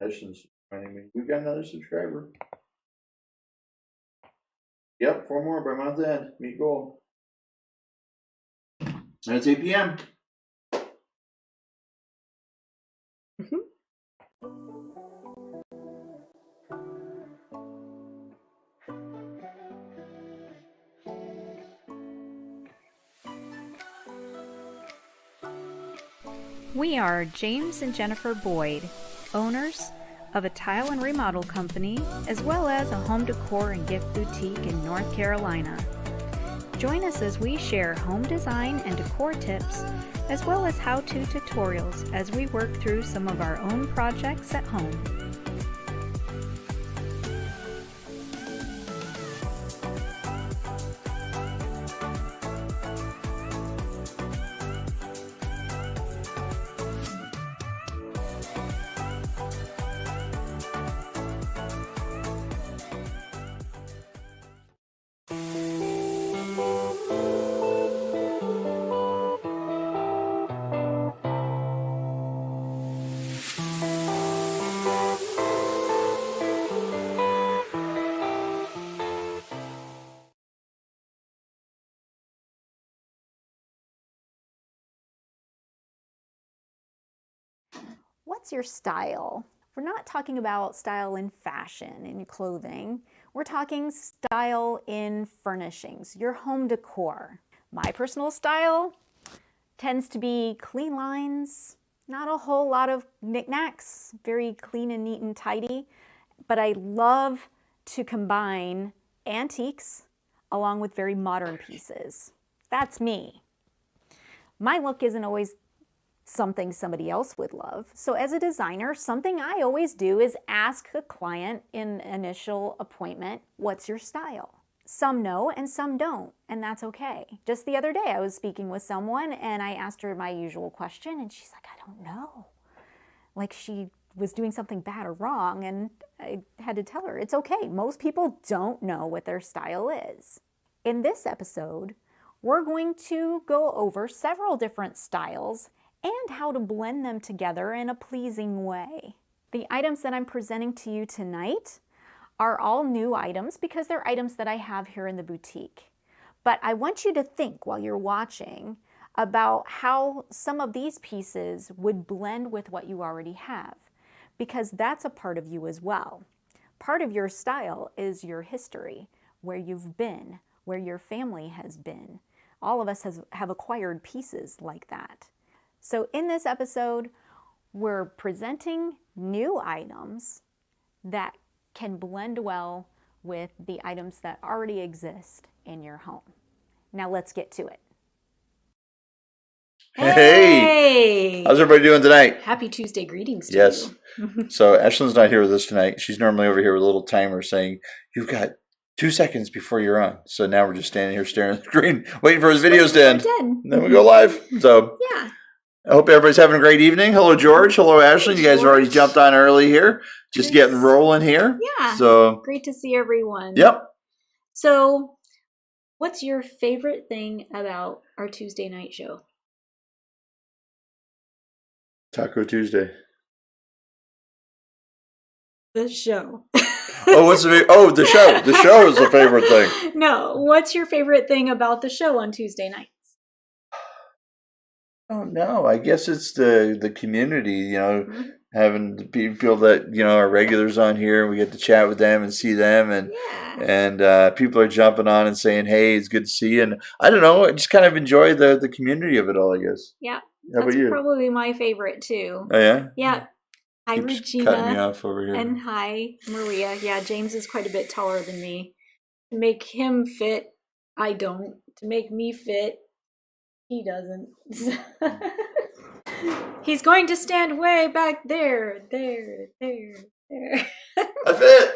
Ashland's joining me. We've got another subscriber. Yep, 4 more by month end. Meet goal. And it's 8 p.m. We are James and Jennifer Boyd, owners of a tile and remodel company, as well as a home decor and gift boutique in North Carolina. Join us as we share home design and decor tips, as well as how-to tutorials as we work through some of our own projects at home. What's your style? We're not talking about style in fashion, in clothing. We're talking style in furnishings, your home decor. My personal style tends to be clean lines, not a whole lot of knickknacks, very clean and neat and tidy. But I love to combine antiques along with very modern pieces. That's me. My look isn't always something somebody else would love. So as a designer, something I always do is ask a client in initial appointment, what's your style? Some know and some don't, and that's okay. Just the other day, I was speaking with someone and I asked her my usual question and she's like, I don't know. Like she was doing something bad or wrong, and I had to tell her, it's okay. Most people don't know what their style is. In this episode, we're going to go over several different styles and how to blend them together in a pleasing way. The items that I'm presenting to you tonight are all new items because they're items that I have here in the boutique. But I want you to think while you're watching about how some of these pieces would blend with what you already have, because that's a part of you as well. Part of your style is your history, where you've been, where your family has been. All of us have acquired pieces like that. So in this episode, we're presenting new items that can blend well with the items that already exist in your home. Now let's get to it. Hey! How's everybody doing tonight? Happy Tuesday greetings to Yes. you. So Ashland's not here with us tonight. She's normally over here with a little timer saying, you've got 2 seconds before you're on. So now we're just standing here staring at the screen, waiting for his videos to end. And then we go live. So yeah. I hope everybody's having a great evening. Hello, George. Hello, Ashley. You guys have already jumped on early here. Just getting rolling here. Yeah. So great to see everyone. Yep. So what's your favorite thing about our Tuesday night show? Taco Tuesday. The show. Oh, what's the show? The show is the favorite thing. No, what's your favorite thing about the show on Tuesday nights? Oh no, I guess it's the community, having the people that, are regulars on here. We get to chat with them and see them, and people are jumping on and saying, hey, it's good to see you. And I don't know, I just kind of enjoy the community of it all, I guess. Yeah. How about you? Probably my favorite too. Oh yeah? Yeah. Hi, Keeps Regina. cutting me off over here. And hi, Maria. Yeah, James is quite a bit taller than me. To make him fit, I don't. To make me fit, he doesn't. He's going to stand way back there. I fit.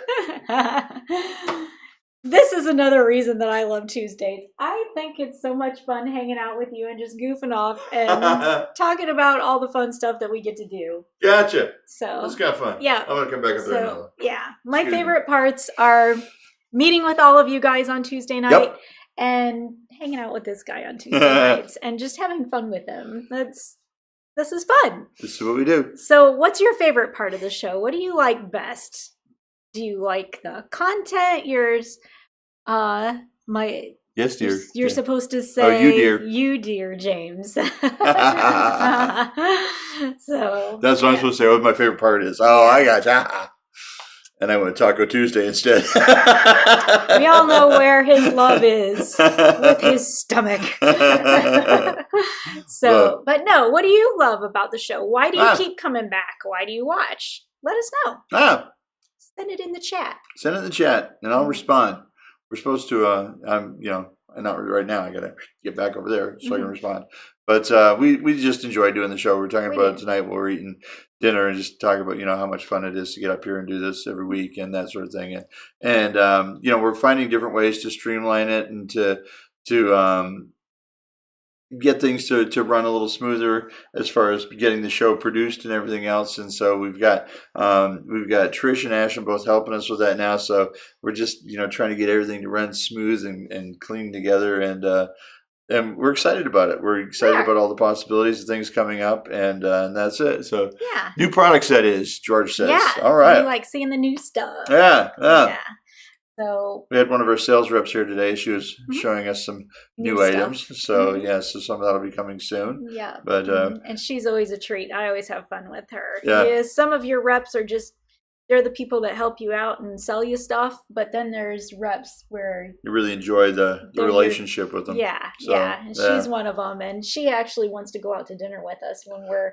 This is another reason that I love Tuesdays. I think it's so much fun hanging out with you and just goofing off and talking about all the fun stuff that we get to do. Gotcha. So that's kind of fun. Yeah. I'm gonna come back up there now. Yeah. My favorite parts are meeting with all of you guys on Tuesday night and hanging out with this guy on Tuesday nights and just having fun with him. That's This is fun. This is what we do. So what's your favorite part of the show? What do you like best? Do you like the content? Yes, dear. You're supposed to say, you dear. You dear, James. So that's what I'm supposed to say. What my favorite part is. Oh, I gotcha. And I went Taco Tuesday instead. We all know where his love is, with his stomach. So, but no, what do you love about the show? Why do you keep coming back? Why do you watch? Let us know. Send it in the chat. Send it in the chat, and I'll respond. We're supposed to, not right now. I got to get back over there so I can respond. But we just enjoy doing the show. We're talking about it tonight while we're eating dinner and just talking about, how much fun it is to get up here and do this every week and that sort of thing. And we're finding different ways to streamline it and to get things to run a little smoother as far as getting the show produced and everything else. And so we've got Trish and Ashton both helping us with that now. So we're just, trying to get everything to run smooth and clean together. And we're excited about it. We're excited about all the possibilities of things coming up, and that's it. So new products, that is, George says. Yeah. All right. We like seeing the new stuff. Yeah. So we had one of our sales reps here today. She was showing us some new items. So so some of that'll be coming soon. Yeah. But and she's always a treat. I always have fun with her. Yeah. Some of your reps are just, they're the people that help you out and sell you stuff, but then there's reps where you really enjoy the relationship with them. Yeah, so, and she's one of them, and she actually wants to go out to dinner with us when we're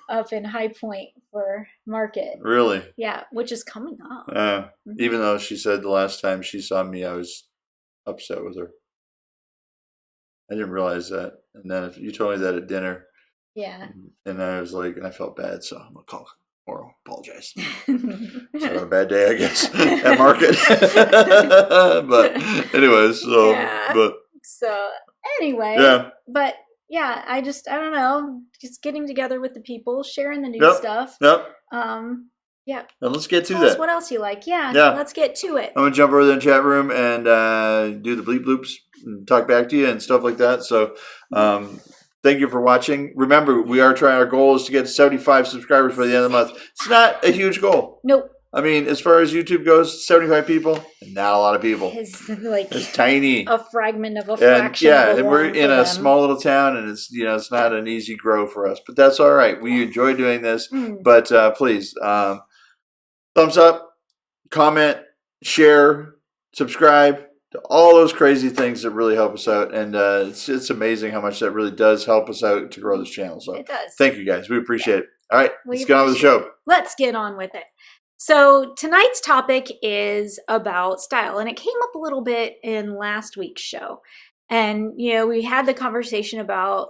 up in High Point for market. Really? Yeah, which is coming up. Even though she said the last time she saw me, I was upset with her. I didn't realize that, and then you told me that at dinner. Yeah. And I was like, and I felt bad, so I'm gonna call or apologize. It's not a bad day, I guess, at market. But anyways, so anyway, but I don't know, just getting together with the people, sharing the new stuff. And let's get to Tell that. us what else you like. Let's get to it. I'm gonna jump over there in the chat room and do the bleep bloops and talk back to you and stuff like that. So thank you for watching. Remember, our goal is to get 75 subscribers by the end of the month. It's not a huge goal. Nope. I mean, as far as YouTube goes, 75 people, not a lot of people. It's tiny. A fragment of a fraction. And we're in a small little town, and it's it's not an easy grow for us, but that's all right. We enjoy doing this. But please, thumbs up, comment, share, subscribe. All those crazy things that really help us out, and it's amazing how much that really does help us out to grow this channel. So it does. Thank you guys, we appreciate it. All right, let's get on with the show. Let's get on with it. So tonight's topic is about style, and it came up a little bit in last week's show. And we had the conversation about,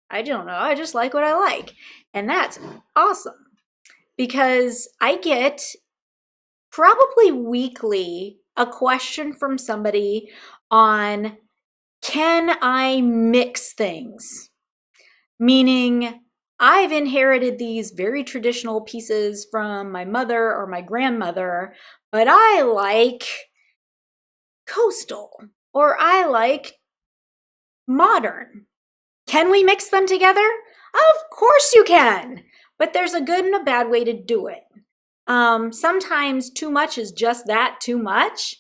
I don't know, I just like what I like, and that's awesome because I get probably weekly a question from somebody on, can I mix things? Meaning, I've inherited these very traditional pieces from my mother or my grandmother, but I like coastal or I like modern. Can we mix them together? Of course you can, but there's a good and a bad way to do it. Sometimes too much is just that, too much,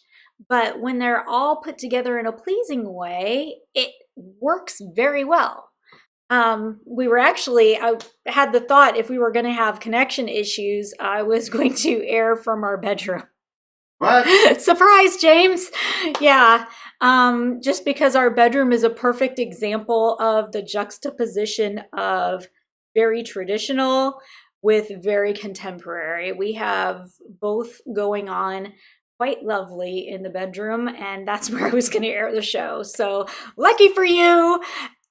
but when they're all put together in a pleasing way, it works very well. I had the thought, if we were going to have connection issues, I was going to air from our bedroom. What? Surprise, James. Yeah. Just because our bedroom is a perfect example of the juxtaposition of very traditional with very contemporary. We have both going on quite lovely in the bedroom, and that's where I was going to air the show. So lucky for you,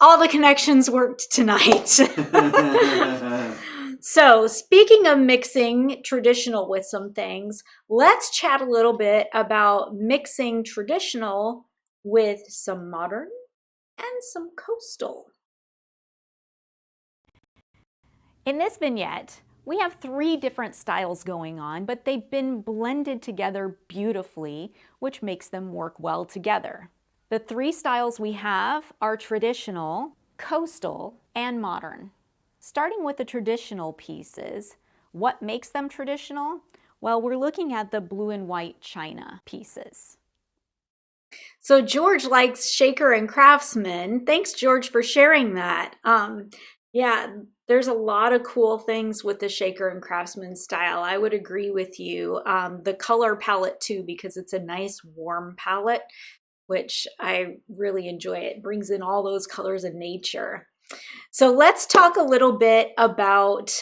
all the connections worked tonight. So speaking of mixing traditional with some things, let's chat a little bit about mixing traditional with some modern and some coastal. In this vignette, we have 3 different styles going on, but they've been blended together beautifully, which makes them work well together. The 3 styles we have are traditional, coastal, and modern. Starting with the traditional pieces, what makes them traditional? Well, we're looking at the blue and white china pieces. So George likes Shaker and Craftsman. Thanks, George, for sharing that. Yeah, there's a lot of cool things with the Shaker and Craftsman style. I would agree with you. The color palette too, because it's a nice warm palette, which I really enjoy. It brings in all those colors of nature. So let's talk a little bit about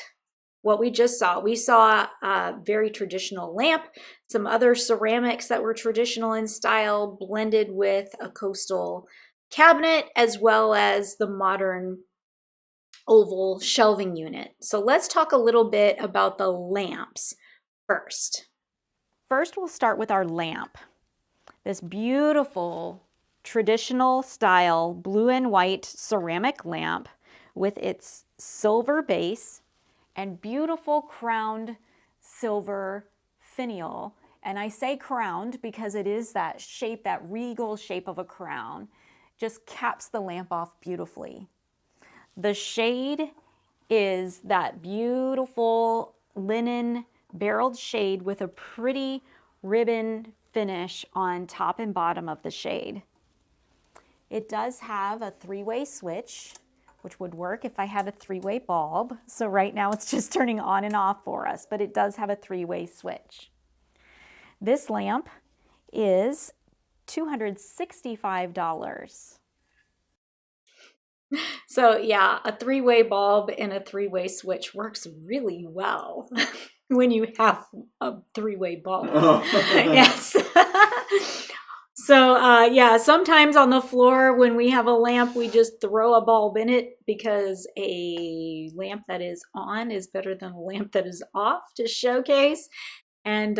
what we just saw. We saw a very traditional lamp, some other ceramics that were traditional in style blended with a coastal cabinet, as well as the modern oval shelving unit. So let's talk a little bit about the lamps first. First, we'll start with our lamp. This beautiful traditional style blue and white ceramic lamp with its silver base and beautiful crowned silver finial. And I say crowned because it is that shape, that regal shape of a crown. Just caps the lamp off beautifully. The shade is that beautiful linen barreled shade with a pretty ribbon finish on top and bottom of the shade. It does have a three-way switch, which would work if I had a three-way bulb. So right now it's just turning on and off for us, but it does have a three-way switch. This lamp is $265. So yeah, a three-way bulb and a three-way switch works really well when you have a three-way bulb. Yes. So yeah, sometimes on the floor when we have a lamp, we just throw a bulb in it because a lamp that is on is better than a lamp that is off to showcase. And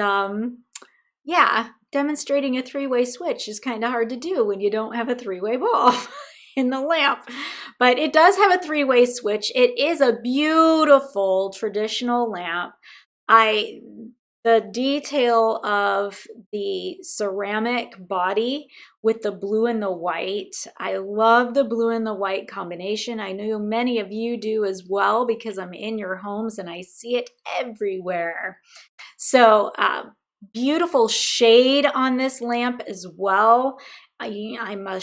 yeah, demonstrating a three-way switch is kind of hard to do when you don't have a three-way bulb in the lamp. But it does have a three-way switch. It is a beautiful traditional lamp. The detail of the ceramic body with the blue and the white. I love the blue and the white combination. I know many of you do as well because I'm in your homes and I see it everywhere. So beautiful shade on this lamp as well. I'm a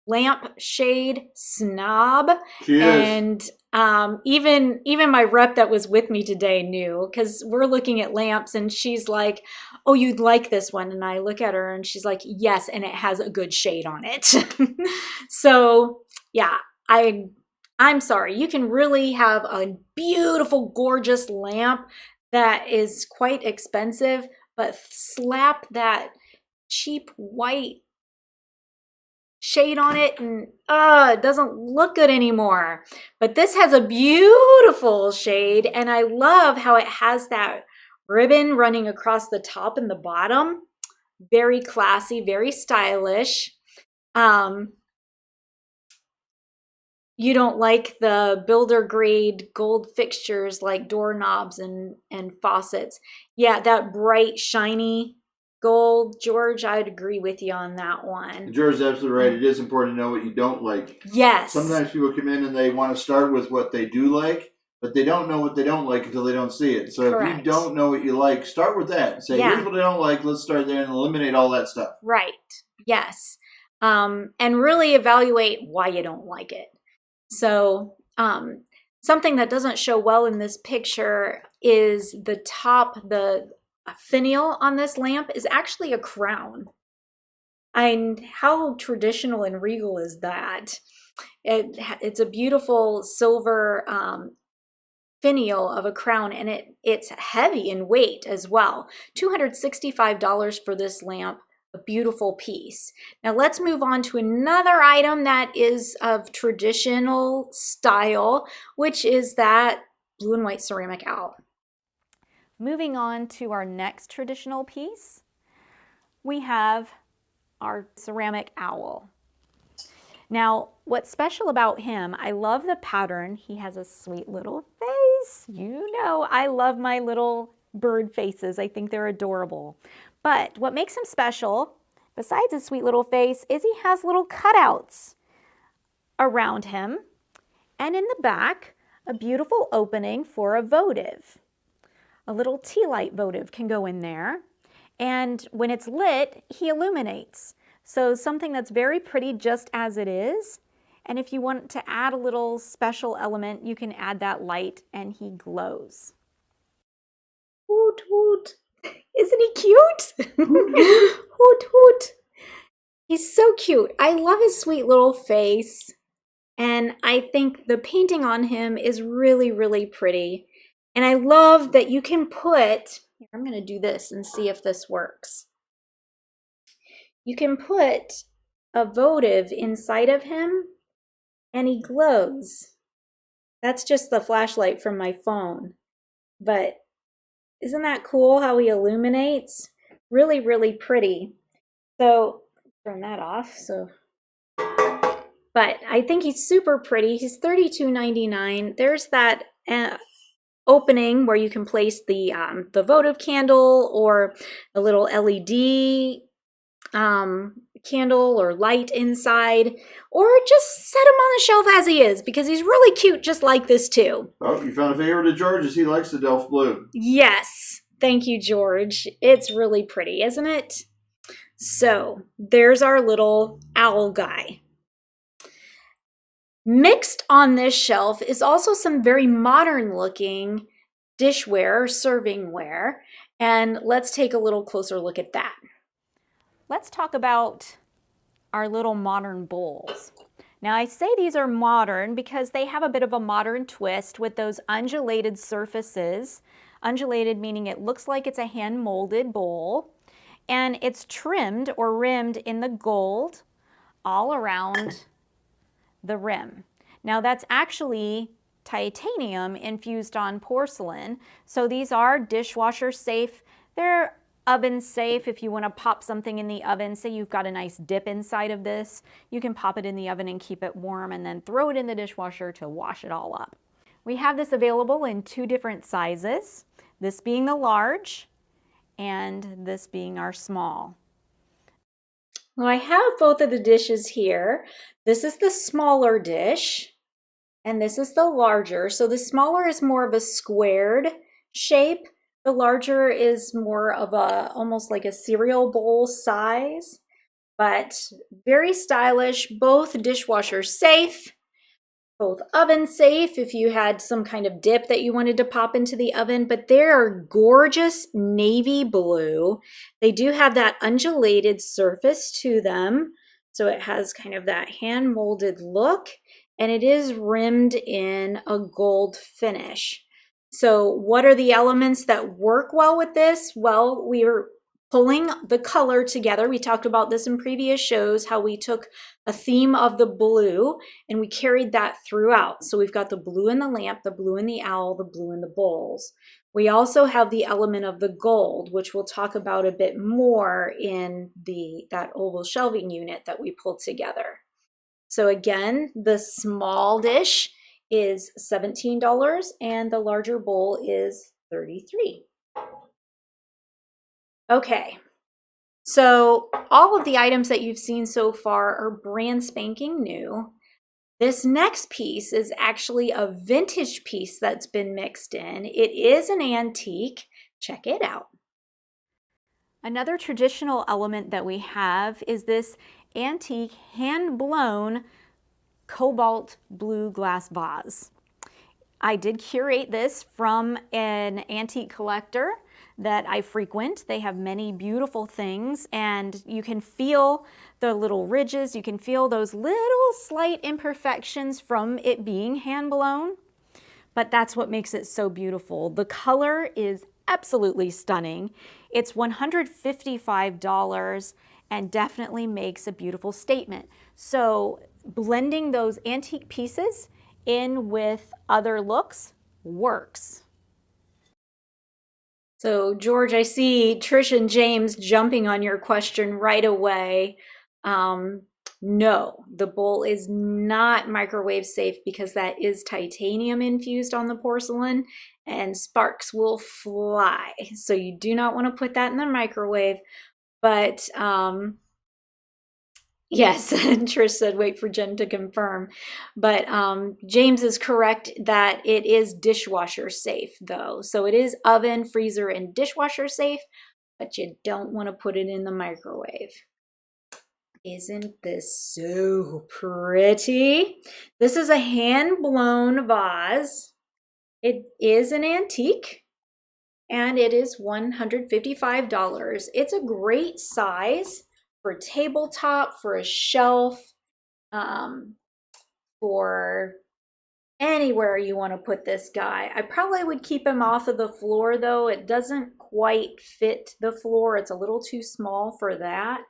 lamp shade snob. And even my rep that was with me today knew, because we're looking at lamps and she's like, oh, you'd like this one. And I look at her and she's like, yes, and it has a good shade on it. So yeah, I'm sorry, you can really have a beautiful, gorgeous lamp that is quite expensive, but slap that cheap white shade on it and it doesn't look good anymore. But this has a beautiful shade and I love how it has that ribbon running across the top and the bottom. Very classy, very stylish. You don't like the builder grade gold fixtures like doorknobs and faucets. Yeah, that bright, shiny gold, George, I'd agree with you on that one. George is absolutely right. It is important to know what you don't like. Yes. Sometimes people come in and they want to start with what they do like, but they don't know what they don't like until they don't see it. So Correct. If you don't know what you like, start with that. Say, here's what I don't like. Let's start there and eliminate all that stuff. Right. Yes. And really evaluate why you don't like it. So something that doesn't show well in this picture is the top, the finial on this lamp is actually a crown. And how traditional and regal is that? It's a beautiful silver finial of a crown, and it's heavy in weight as well. $265 for this lamp, a beautiful piece. Now let's move on to another item that is of traditional style, which is that blue and white ceramic owl. Moving on to our next traditional piece, we have our ceramic owl. Now, what's special about him, I love the pattern. He has a sweet little face. You know, I love my little bird faces. I think they're adorable. But what makes him special, besides his sweet little face, is he has little cutouts around him. And in the back, a beautiful opening for a votive. A little tea light votive can go in there. And when it's lit, he illuminates. So something that's very pretty just as it is. And if you want to add a little special element, you can add that light and he glows. Hoot, hoot. Isn't he cute? Hoot, hoot. He's so cute. I love his sweet little face. And I think the painting on him is really, really pretty. And I love that you can put, I'm going to do this and see if this works. You can put a votive inside of him and he glows. That's just the flashlight from my phone. But isn't that cool how he illuminates? Really, really pretty. So turn that off. But I think he's super pretty. He's $32.99. There's that opening where you can place the votive candle or a little LED candle or light inside, or just set him on the shelf as he is because he's really cute just like this too. Oh, you found a favorite of George's. He likes the Delft blue. Yes. Thank you, George. It's really pretty, isn't it? So there's our little owl guy. Mixed on this shelf is also some very modern looking dishware, servingware, and let's take a little closer look at that. Let's talk about our little modern bowls. Now I say these are modern because they have a bit of a modern twist with those undulated surfaces. Undulated meaning it looks like it's a hand molded bowl, and it's trimmed or rimmed in the gold all around the rim. Now that's actually titanium infused on porcelain. So these are dishwasher safe. They're oven safe. If you want to pop something in the oven, say you've got a nice dip inside of this, you can pop it in the oven and keep it warm and then throw it in the dishwasher to wash it all up. We have this available in 2 different sizes, this being the large and this being our small. Well, I have both of the dishes here. This is the smaller dish and this is the larger. So the smaller is more of a squared shape. The larger is more of a, almost like a cereal bowl size, but very stylish, both dishwasher safe, both oven safe if you had some kind of dip that you wanted to pop into the oven, but they are gorgeous navy blue. They do have that undulated surface to them. So it has kind of that hand molded look, and it is rimmed in a gold finish. So what are the elements that work well with this? Well, we are pulling the color together. We talked about this in previous shows, how we took a theme of the blue and we carried that throughout. So we've got the blue in the lamp, the blue in the owl, the blue in the bowls. We also have the element of the gold, which we'll talk about a bit more in that oval shelving unit that we pulled together. So again, the small dish is $17 and the larger bowl is $33. Okay, so all of the items that you've seen so far are brand spanking new. This next piece is actually a vintage piece that's been mixed in. It is an antique. Check it out. Another traditional element that we have is this antique hand-blown cobalt blue glass vase. I did curate this from an antique collector that I frequent. They have many beautiful things, and you can feel the little ridges, you can feel those little slight imperfections from it being hand blown, but that's what makes it so beautiful. The color is absolutely stunning. It's $155 and definitely makes a beautiful statement. So blending those antique pieces in with other looks works. So George, I see Trish and James jumping on your question right away. No, the bowl is not microwave safe because that is titanium infused on the porcelain and sparks will fly. So you do not want to put that in the microwave, but Yes, Trish said, wait for Jen to confirm. But James is correct that it is dishwasher safe, though. So it is oven, freezer, and dishwasher safe, but you don't want to put it in the microwave. Isn't this so pretty? This is a hand-blown vase. It is an antique, and it is $155. It's a great size for a tabletop, for a shelf, for anywhere you want to put this guy. I probably would keep him off of the floor, though. It doesn't quite fit the floor. It's a little too small for that.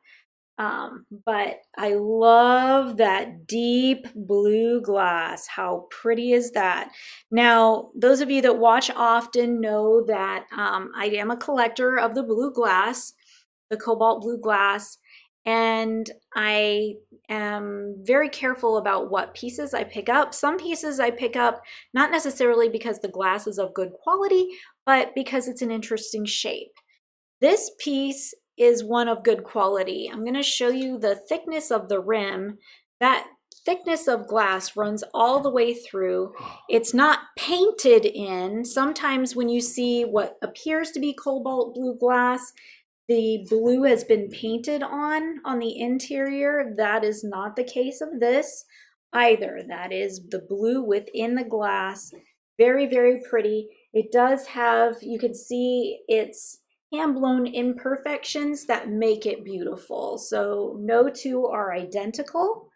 But I love that deep blue glass. How pretty is that? Now, those of you that watch often know that I am a collector of the blue glass, the cobalt blue glass, and I am very careful about what pieces I pick up. Some pieces I pick up not necessarily because the glass is of good quality, but because it's an interesting shape. This piece is one of good quality. I'm going to show you the thickness of the rim. That thickness of glass runs all the way through. It's not painted in. Sometimes when you see what appears to be cobalt blue glass, the blue has been painted on the interior. That is not the case of this either. That is the blue within the glass. Very, very pretty. It does have, you can see it's hand-blown imperfections that make it beautiful. So no two are identical.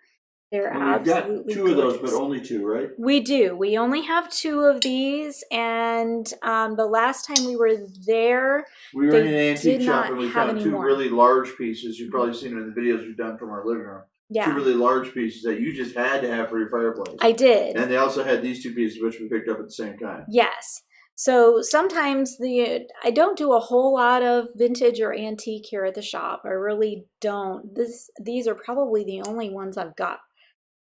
They're absolutely two of those, gorgeous. but only two, right? We do. We only have two of these, and the last time we were there, we were in an antique shop and we found two more. really large pieces. You've probably seen them in the videos we've done from our living room. Yeah. Two really large pieces that you just had to have for your fireplace. I did. And they also had these two pieces, which we picked up at the same time. Yes. So sometimes I don't do a whole lot of vintage or antique here at the shop. I really don't. These are probably the only ones I've got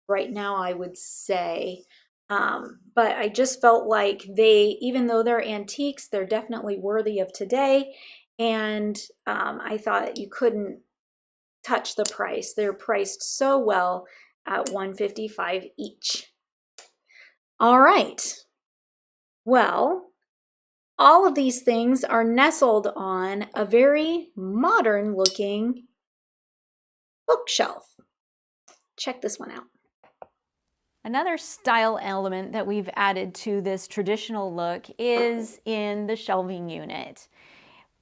right now, I would say. But I just felt like even though they're antiques, they're definitely worthy of today. And I thought you couldn't touch the price. They're priced so well at $155 each. All right. Well, all of these things are nestled on a very modern looking bookshelf. Check this one out. Another style element that we've added to this traditional look is in the shelving unit.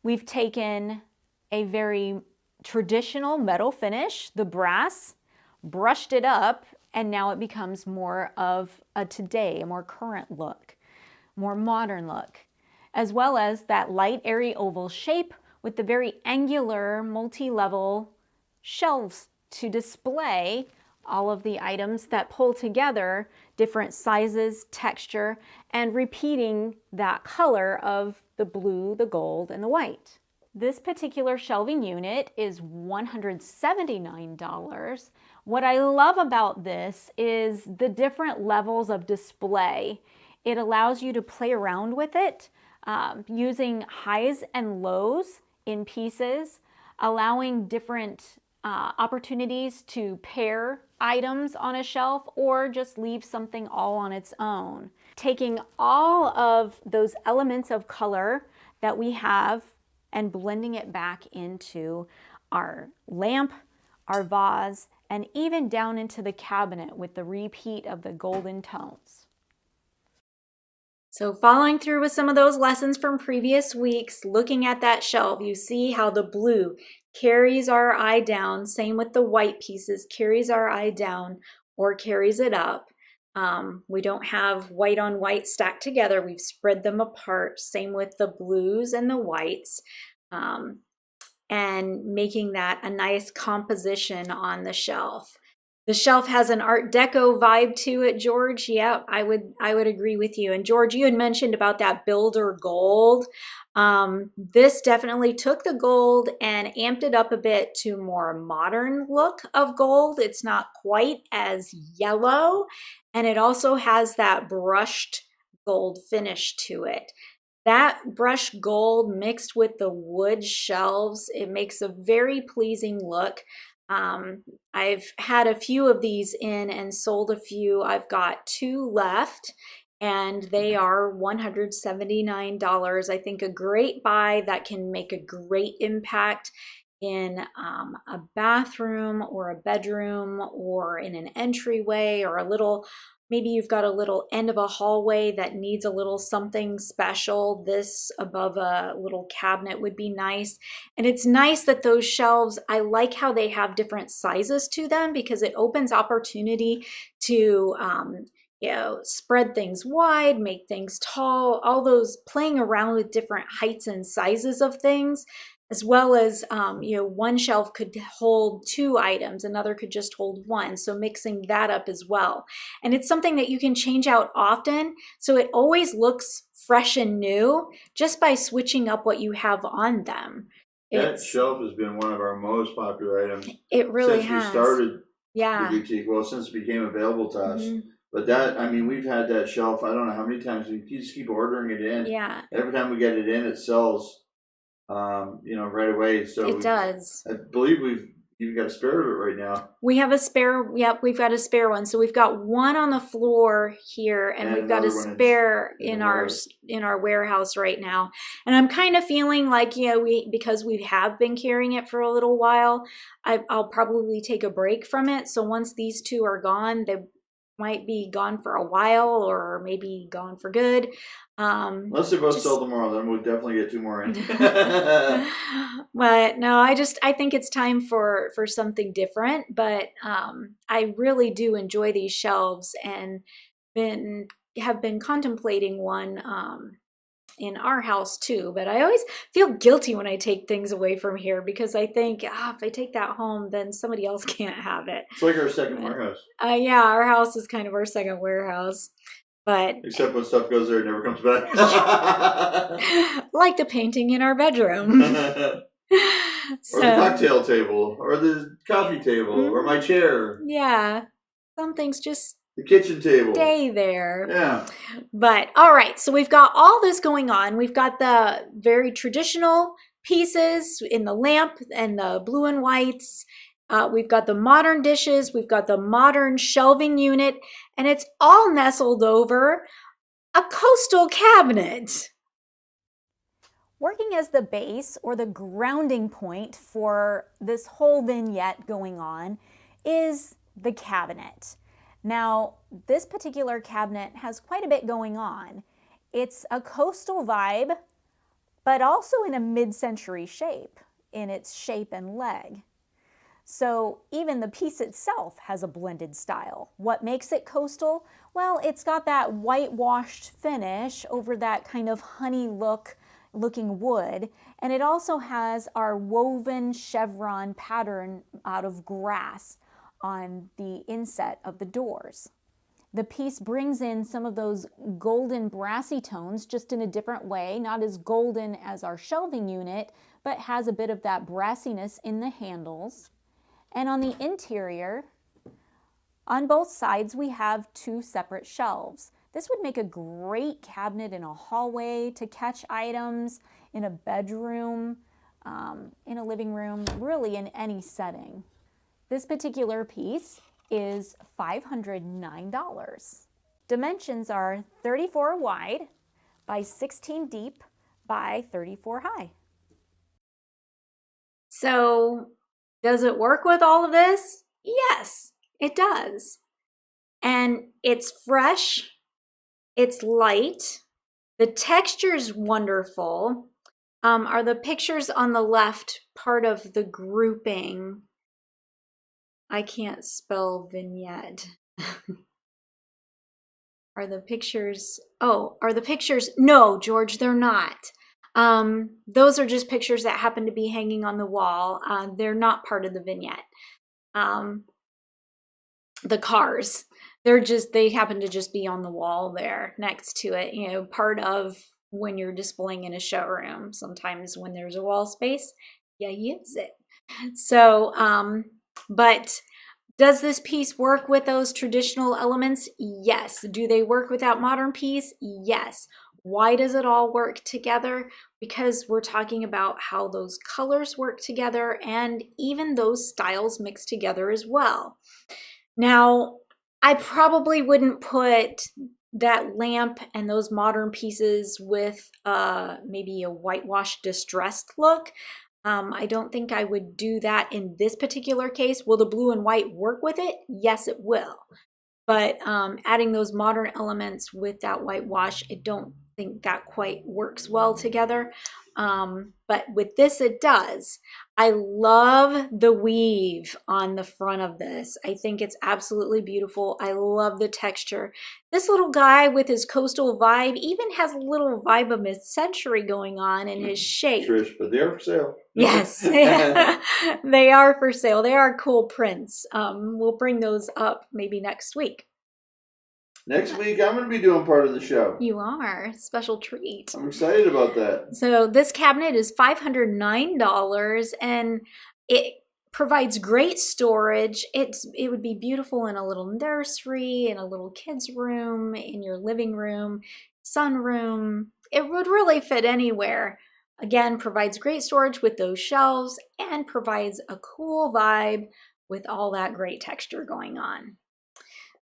We've taken a very traditional metal finish, the brass, brushed it up, and now it becomes more of a more current look, more modern look, as well as that light, airy oval shape with the very angular, multi-level shelves to display all of the items that pull together different sizes, texture, and repeating that color of the blue, the gold, and the white. This particular shelving unit is $179. What I love about this is the different levels of display. It allows you to play around with it, using highs and lows in pieces, allowing different opportunities to pair items on a shelf or just leave something all on its own. Taking all of those elements of color that we have and blending it back into our lamp, our vase, and even down into the cabinet with the repeat of the golden tones. So following through with some of those lessons from previous weeks, looking at that shelf, you see how the blue carries our eye down. Same with the white pieces, carries our eye down or carries it up. We don't have white on white stacked together. We've spread them apart. Same with the blues and the whites, and making that a nice composition on the shelf. The shelf has an Art Deco vibe to it, George. Yeah, I would agree with you. And George, you had mentioned about that builder gold. This definitely took the gold and amped it up a bit to more modern look of gold. It's not quite as yellow, and it also has that brushed gold finish to it. That brushed gold mixed with the wood shelves, it makes a very pleasing look. I've had a few of these in and sold a few. I've got 2 left, and they are $179. I think a great buy that can make a great impact in a bathroom or a bedroom or in an entryway or a little, maybe you've got a little end of a hallway that needs a little something special. This above a little cabinet would be nice. And it's nice that those shelves, I like how they have different sizes to them because it opens opportunity to spread things wide, make things tall, all those playing around with different heights and sizes of things, as well as, one shelf could hold 2 items, another could just hold 1. So mixing that up as well. And it's something that you can change out often. So it always looks fresh and new just by switching up what you have on them. That shelf has been one of our most popular items. It really since has. We started the boutique. Well, since it became available to us. But that, I mean, we've had that shelf, I don't know how many times, we just keep ordering it in. Yeah. Every time we get it in, it sells, right away. So it does. I believe we've even got a spare of it right now. We have a spare, yep, we've got a spare one. So we've got one on the floor here, and we've got a spare in our warehouse right now. And I'm kind of feeling like, because we have been carrying it for a little while, I'll probably take a break from it. So once these 2 are gone, they might be gone for a while or maybe gone for good. Unless they both sell tomorrow, then we'll definitely get 2 more in. But no, I think it's time for something different. But I really do enjoy these shelves and have been contemplating one in our house too. But I always feel guilty when I take things away from here because I think if I take that home, then somebody else can't have it. It's like our second warehouse. Yeah, our house is kind of our second warehouse. But except when stuff goes there, it never comes back. Like the painting in our bedroom. Or the cocktail table, or the coffee table, or my chair. Yeah, some things just the kitchen table stay there. Yeah. But all right, so we've got all this going on. We've got the very traditional pieces in the lamp and the blue and whites. We've got the modern dishes, we've got the modern shelving unit, and it's all nestled over a coastal cabinet. Working as the base or the grounding point for this whole vignette going on is the cabinet. Now, this particular cabinet has quite a bit going on. It's a coastal vibe, but also in a mid-century shape, in its shape and leg. So even the piece itself has a blended style. What makes it coastal? Well, it's got that whitewashed finish over that kind of honey looking wood, and it also has our woven chevron pattern out of grass on the inset of the doors. The piece brings in some of those golden brassy tones, just in a different way, not as golden as our shelving unit, but has a bit of that brassiness in the handles. And on the interior, on both sides, we have 2 separate shelves. This would make a great cabinet in a hallway to catch items, in a bedroom, in a living room, really in any setting. This particular piece is $509. Dimensions are 34 wide by 16 deep by 34 high. So, does it work with all of this? Yes, it does. And it's fresh, it's light, the texture's wonderful. Are the pictures on the left part of the grouping? I can't spell vignette. Are the pictures, no, George, they're not. Those are just pictures that happen to be hanging on the wall. They're not part of the vignette. The cars, they happen to just be on the wall there next to it, part of when you're displaying in a showroom. Sometimes when there's a wall space, you use it. So, but does this piece work with those traditional elements? Yes. Do they work with that modern piece? Yes. Why does it all work together? because we're talking about how those colors work together and even those styles mix together as well. Now, I probably wouldn't put that lamp and those modern pieces with maybe a whitewash distressed look. I don't think I would do that in this particular case. Will the blue and white work with it? Yes, it will. But adding those modern elements with that whitewash, I don't think that quite works well together. But with this, it does. I love the weave on the front of this. I think it's absolutely beautiful. I love the texture. This little guy with his coastal vibe even has a little vibe of mid-century going on in his shape. Trish, but they're for sale. Yes, they are for sale. They are cool prints. We'll bring those up maybe next week. Next week, I'm going to be doing part of the show. You are. Special treat. I'm excited about that. So this cabinet is $509 and it provides great storage. It would be beautiful in a little nursery, in a little kid's room, in your living room, sunroom. It would really fit anywhere. Again, provides great storage with those shelves and provides a cool vibe with all that great texture going on.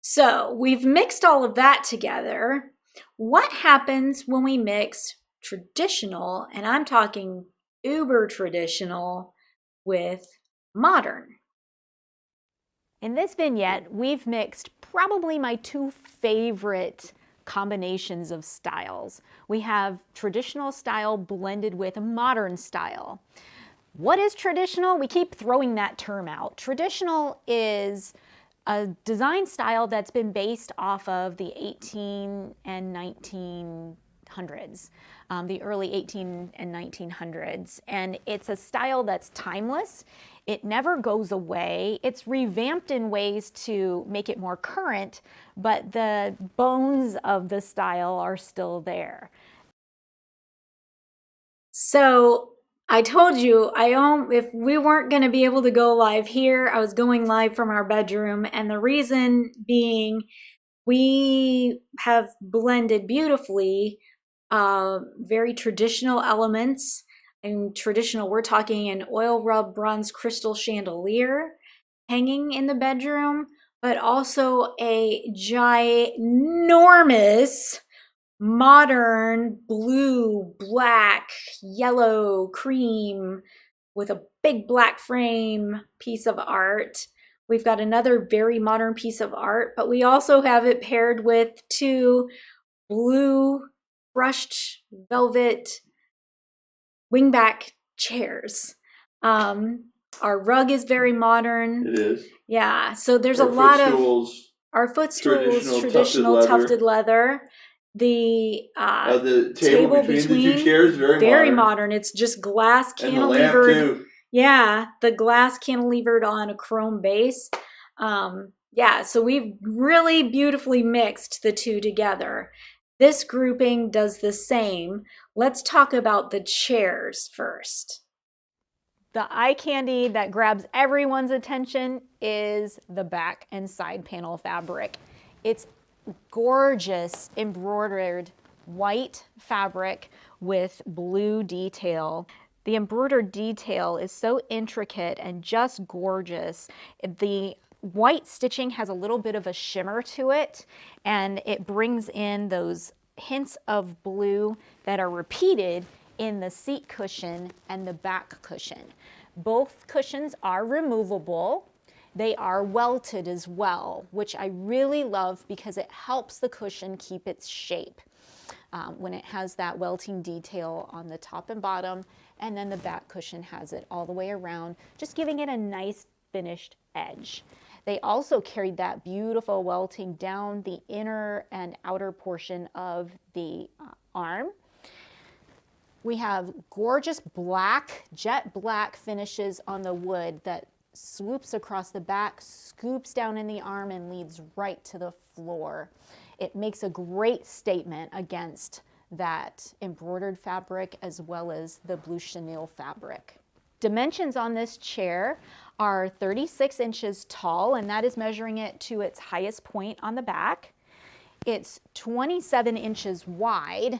So we've mixed all of that together. What happens when we mix traditional, and I'm talking uber traditional, with modern? In this vignette, we've mixed probably my two favorite combinations of styles. We have traditional style blended with modern style. What is traditional? We keep throwing that term out. Traditional is a design style that's been based off of the 18 and 1900s, the early 18 and 1900s. And it's a style that's timeless. It never goes away. It's revamped in ways to make it more current, but the bones of the style are still there. So I told you, if we weren't going to be able to go live here, I was going live from our bedroom. And the reason being, we have blended beautifully very traditional elements. And traditional, we're talking an oil rub bronze crystal chandelier hanging in the bedroom, but also a ginormous modern blue, black, yellow, cream with a big black frame piece of art. We've got another very modern piece of art, but we also have it paired with two blue brushed velvet wingback chairs. Our rug is very modern. It is. Yeah, so there's a lot of our footstools, traditional tufted leather. The table between the two chairs, very modern. It's just glass cantilevered. And the lamp too. Yeah, the glass cantilevered on a chrome base. Yeah, so we've really beautifully mixed the two together. This grouping does the same. Let's talk about the chairs first. The eye candy that grabs everyone's attention is the back and side panel fabric. It's gorgeous embroidered white fabric with blue detail. The embroidered detail is so intricate and just gorgeous. The white stitching has a little bit of a shimmer to it, and it brings in those hints of blue that are repeated in the seat cushion and the back cushion. Both cushions are removable. They are welted as well, which I really love because it helps the cushion keep its shape when it has that welting detail on the top and bottom, and then the back cushion has it all the way around, just giving it a nice finished edge. They also carried that beautiful welting down the inner and outer portion of the arm. We have gorgeous black, jet black finishes on the wood that swoops across the back, scoops down in the arm, and leads right to the floor. It makes a great statement against that embroidered fabric as well as the blue chenille fabric. Dimensions on this chair are 36 inches tall, and that is measuring it to its highest point on the back. It's 27 inches wide,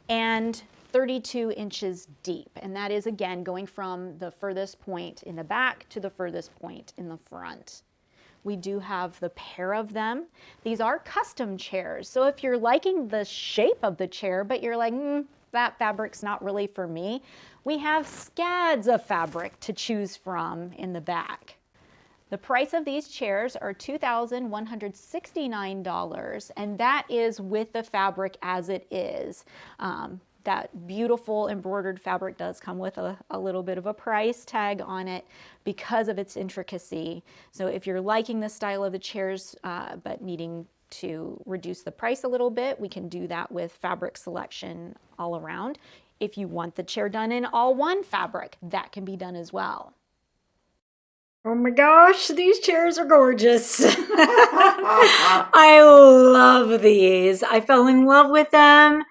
and 32 inches deep. And that is, again, going from the furthest point in the back to the furthest point in the front. We do have the pair of them. These are custom chairs. So if you're liking the shape of the chair, but you're like, that fabric's not really for me, we have scads of fabric to choose from in the back. The price of these chairs are $2,169, and that is with the fabric as it is. That beautiful embroidered fabric does come with a little bit of a price tag on it because of its intricacy. So if you're liking the style of the chairs but needing to reduce the price a little bit, we can do that with fabric selection all around. If you want the chair done in all one fabric, that can be done as well. Oh my gosh, these chairs are gorgeous. I love these. I fell in love with them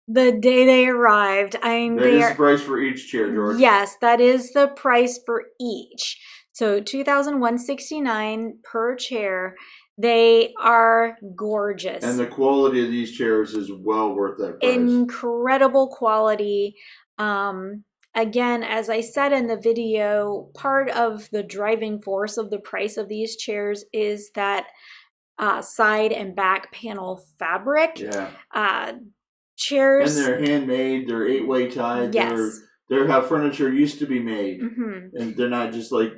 the day they arrived. That is the price for each chair, George. Yes, that is the price for each. So $2,169 per chair. They are gorgeous. And the quality of these chairs is well worth that price. Incredible quality. Again, as I said in the video, part of the driving force of the price of these chairs is that side and back panel fabric. Yeah. Chairs. And they're handmade. They're 8-way tied. Yes. They're how furniture used to be made. Mm-hmm. And they're not just like,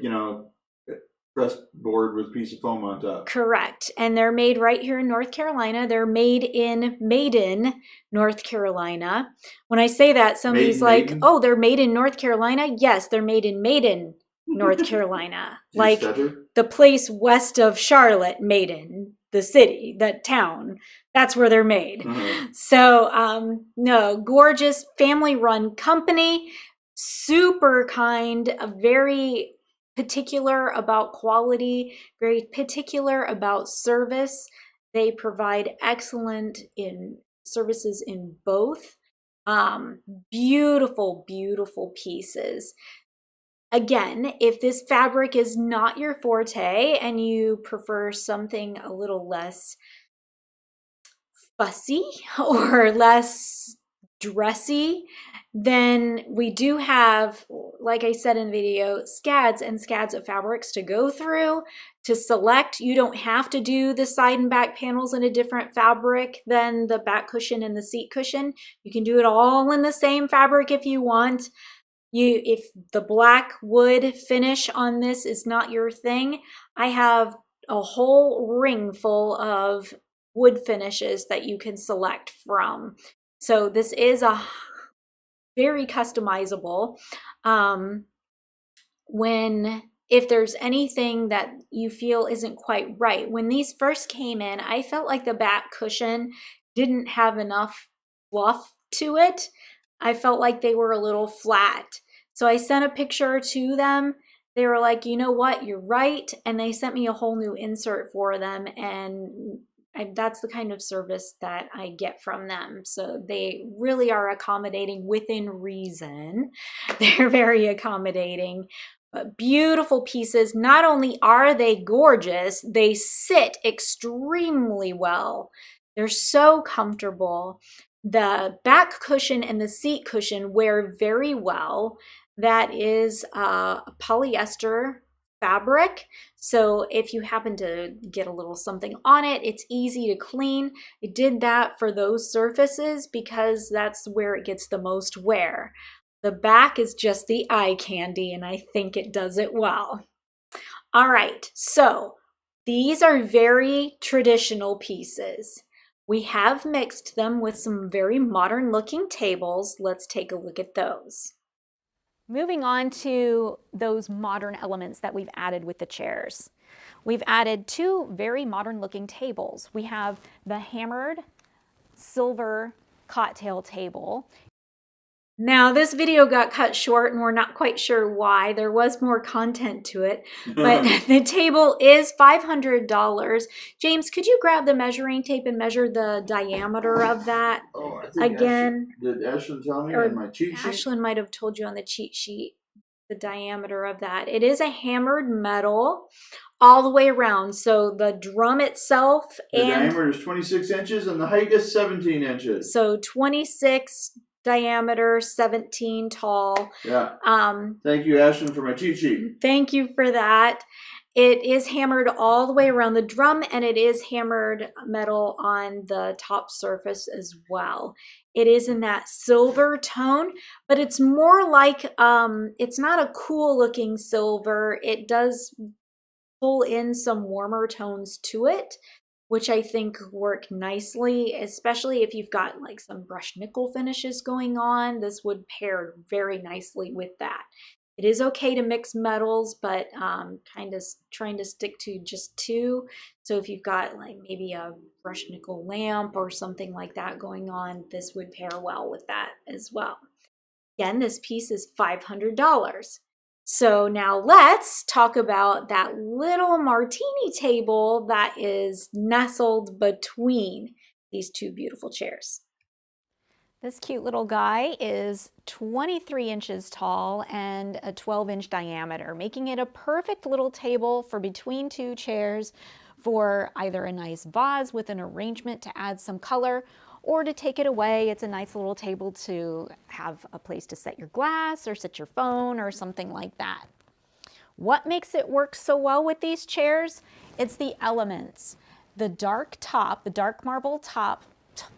pressed board with a piece of foam on top. Correct. And they're made right here in North Carolina. They're made in Maiden, North Carolina. When I say that, somebody's like, oh, they're made in North Carolina? Yes, they're made in Maiden, North Carolina. Like the place west of Charlotte, Maiden, the city, that town. That's where they're made. Mm-hmm. So, no, gorgeous family-run company, super kind, very particular about quality, very particular about service. They provide excellent services in both. Beautiful, beautiful pieces. Again, if this fabric is not your forte and you prefer something a little less fussy or less dressy, then we do have, like I said in the video, scads and scads of fabrics to go through to select. You don't have to do the side and back panels in a different fabric than the back cushion and the seat cushion. You can do it all in the same fabric if you want. If the black wood finish on this is not your thing, I have a whole ring full of wood finishes that you can select from. So this is a very customizable. If there's anything that you feel isn't quite right, when these first came in, I felt like the back cushion didn't have enough fluff to it. I felt like they were a little flat. So I sent a picture to them. They were like, you know what, you're right. And they sent me a whole new insert for them. And that's the kind of service that I get from them. So they really are accommodating within reason. They're very accommodating. But beautiful pieces. Not only are they gorgeous, they sit extremely well. They're so comfortable. The back cushion and the seat cushion wear very well. That is polyester fabric. So if you happen to get a little something on it, it's easy to clean. I did that for those surfaces because that's where it gets the most wear. The back is just the eye candy, and I think it does it well. All right, so these are very traditional pieces. We have mixed them with some very modern looking tables. Let's take a look at those. Moving on to those modern elements that we've added with the chairs. We've added two very modern looking tables. We have the hammered silver cocktail table. Now this video got cut short and we're not quite sure why. There was more content to it, but the table is $500. James, could you grab the measuring tape and measure the diameter of that? Oh, I think again. Did Ashlyn tell me on my cheat sheet? Ashlyn might have told you on the cheat sheet the diameter of that. It is a hammered metal all the way around. So the drum itself the diameter is 26 inches and the height is 17 inches. So 26 diameter, 17 tall. Yeah. Thank you, Ashton, for my cheat sheet. Thank you for that. It is hammered all the way around the drum, and it is hammered metal on the top surface as well. It is in that silver tone, but it's more like, it's not a cool looking silver. It does pull in some warmer tones to it, which I think work nicely, especially if you've got like some brushed nickel finishes going on. This would pair very nicely with that. It is okay to mix metals, but kind of trying to stick to just two. So if you've got like maybe a brushed nickel lamp or something like that going on, this would pair well with that as well. Again, this piece is $500. So now let's talk about that little martini table that is nestled between these two beautiful chairs. This cute little guy is 23 inches tall and a 12-inch diameter, making it a perfect little table for between two chairs for either a nice vase with an arrangement to add some color, or to take it away. It's a nice little table to have a place to set your glass or set your phone or something like that. What makes it work so well with these chairs? It's the elements. The dark top, the dark marble top,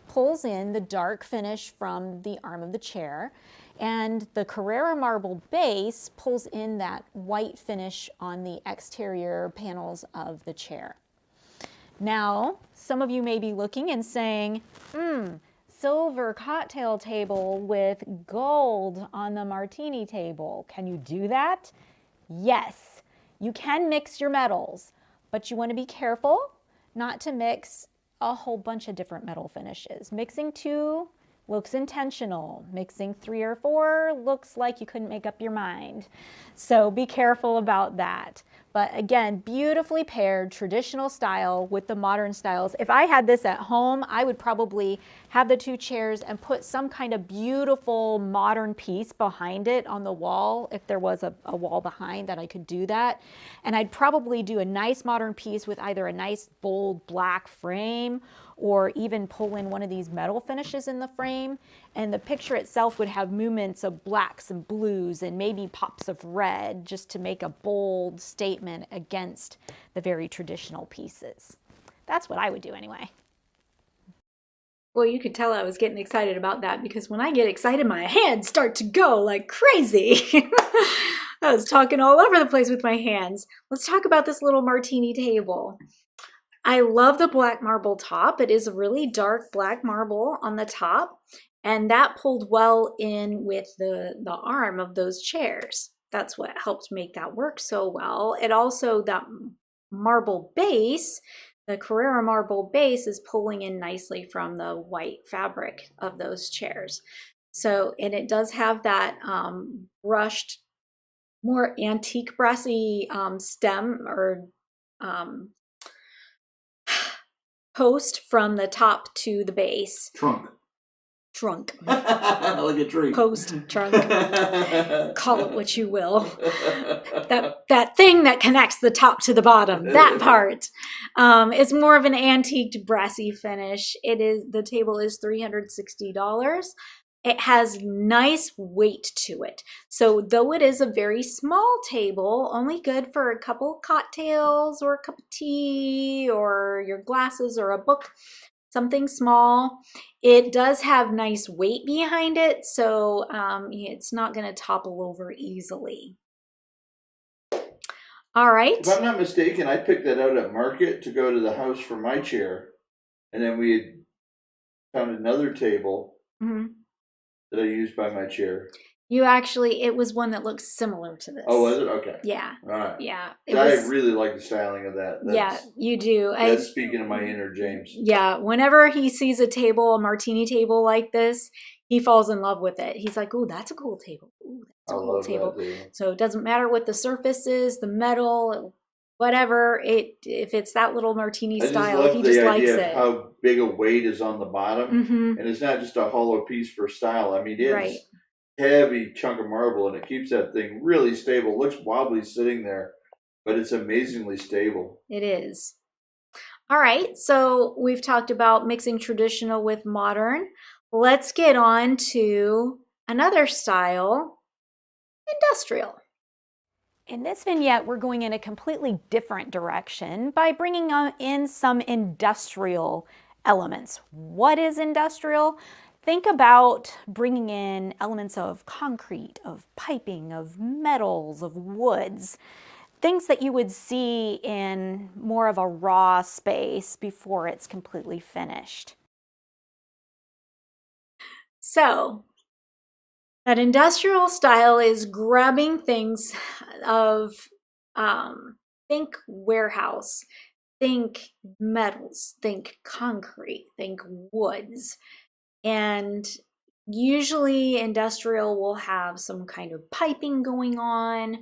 pulls in the dark finish from the arm of the chair, and the Carrara marble base pulls in that white finish on the exterior panels of the chair. Now, some of you may be looking and saying, silver cocktail table with gold on the martini table. Can you do that? Yes, you can mix your metals, but you want to be careful not to mix a whole bunch of different metal finishes. Mixing two looks intentional. Mixing 3 or 4 looks like you couldn't make up your mind. So be careful about that. But again, beautifully paired traditional style with the modern styles. If I had this at home, I would probably have the two chairs and put some kind of beautiful modern piece behind it on the wall, if there was a wall behind that I could do that. And I'd probably do a nice modern piece with either a nice bold black frame or even pull in one of these metal finishes in the frame. And the picture itself would have movements of blacks and blues and maybe pops of red, just to make a bold statement against the very traditional pieces. That's what I would do anyway. Well, you could tell I was getting excited about that, because when I get excited, my hands start to go like crazy. I was talking all over the place with my hands. Let's talk about this little martini table. I love the black marble top. It is a really dark black marble on the top, and that pulled well in with the arm of those chairs. That's what helped make that work so well. It also, that marble base, the Carrara marble base, is pulling in nicely from the white fabric of those chairs. So, and it does have that brushed, more antique brassy stem or post from the top to the base. Trunk. Like a tree. Post, trunk. Call it what you will. That thing that connects the top to the bottom, that part. It's more of an antiqued brassy finish. The table is $360. It has nice weight to it. So though it is a very small table, only good for a couple cocktails or a cup of tea or your glasses or a book, something small, it does have nice weight behind it, so it's not going to topple over easily. All right. If I'm not mistaken, I picked that out at Market to go to the house for my chair, and then we had found another table that I used by my chair. It was one that looks similar to this. Oh, was it? Okay. Yeah. All right. Yeah. I really like the styling of that. Yeah, you do. That's speaking of my inner James. Yeah. Whenever he sees a martini table like this, he falls in love with it. He's like, "Ooh, that's a cool table. Ooh, that's a cool table." So it doesn't matter what the surface is, the metal, whatever. If it's that little martini style, he just likes it. How big a weight is on the bottom, and it's not just a hollow piece for style. I mean, it's heavy chunk of marble, and it keeps that thing really stable. It looks wobbly sitting there, but it's amazingly stable. It is. All right, so we've talked about mixing traditional with modern. let's get on to another style, industrial. In this vignette, we're going in a completely different direction by bringing in some industrial elements. What is industrial? Think about bringing in elements of concrete, of piping, of metals, of woods, things that you would see in more of a raw space before it's completely finished. So, that industrial style is grabbing things of, think warehouse, think metals, think concrete, think woods. And usually industrial will have some kind of piping going on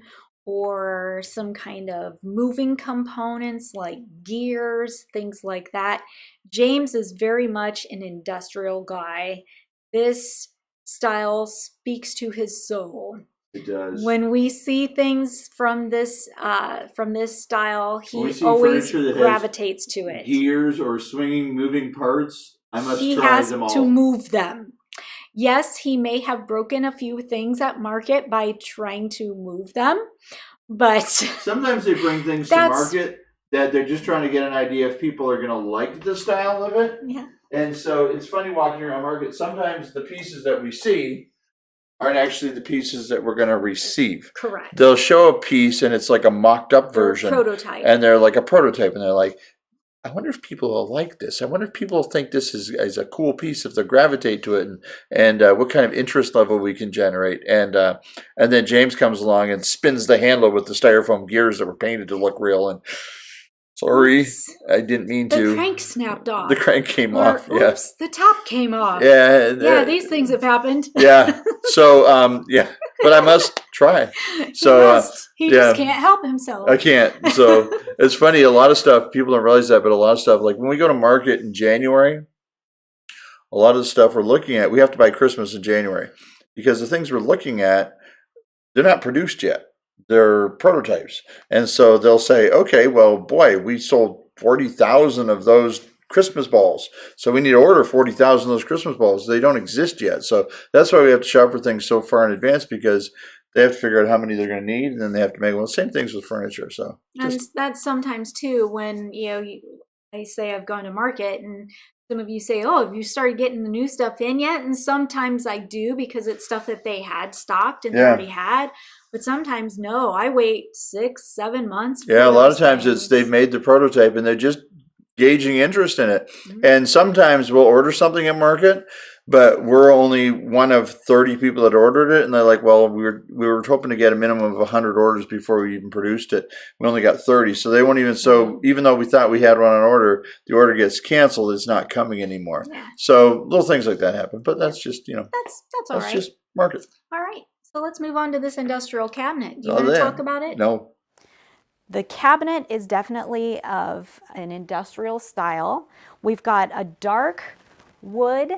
or some kind of moving components like gears, things like that. James is very much an industrial guy. This style speaks to his soul. It does. When we see things from this style, he see always furniture that gravitates to it. Gears or swinging, moving parts, I must He try has them all. to move them. Yes, he may have broken a few things at market by trying to move them, but sometimes they bring things to market that they're just trying to get an idea if people are going to like the style of it. Yeah. And so it's funny walking around market. Sometimes the pieces that we see aren't actually the pieces that we're going to receive. Correct. They'll show a piece and it's like a mocked up version. Prototype. And they're like a prototype and they're like, I wonder if people will like this. I wonder if people think this is a cool piece, if they gravitate to it, and what kind of interest level we can generate. And then James comes along and spins the handle with the styrofoam gears that were painted to look real. And sorry, I didn't mean to. The crank snapped off. The crank came off. Oops, the top came off. Yeah. These things have happened. Yeah. So yeah, but I must try. So he just can't help himself. I can't. So it's funny. A lot of stuff people don't realize that, but a lot of stuff like when we go to market in January, a lot of the stuff we're looking at, we have to buy Christmas in January because the things we're looking at, they're not produced yet. They're prototypes, and so they'll say, "Okay, well, boy, we sold 40,000 of those Christmas balls, so we need to order 40,000 of those Christmas balls. They don't exist yet, so that's why we have to shop for things so far in advance because they have to figure out how many they're going to need, and then they have to make. Well, same things with furniture. So and that's sometimes too when I say I've gone to market and some of you say, oh, have you started getting the new stuff in yet? And sometimes I do because it's stuff that they had stocked and they already had. But sometimes no, I wait 6-7 months. Yeah, a lot of times it's they've made the prototype and they're just gauging interest in it. Mm-hmm. And sometimes we'll order something at market, but we're only one of 30 people that ordered it. And they're like, well, we were hoping to get a minimum of 100 orders before we even produced it. We only got 30. So they won't even, so even though we thought we had one on order, the order gets canceled. It's not coming anymore. Yeah. So little things like that happen, but that's just, that's all right. That's just market. All right. So let's move on to this industrial cabinet. Do you want to talk about it? No. The cabinet is definitely of an industrial style. We've got a dark wood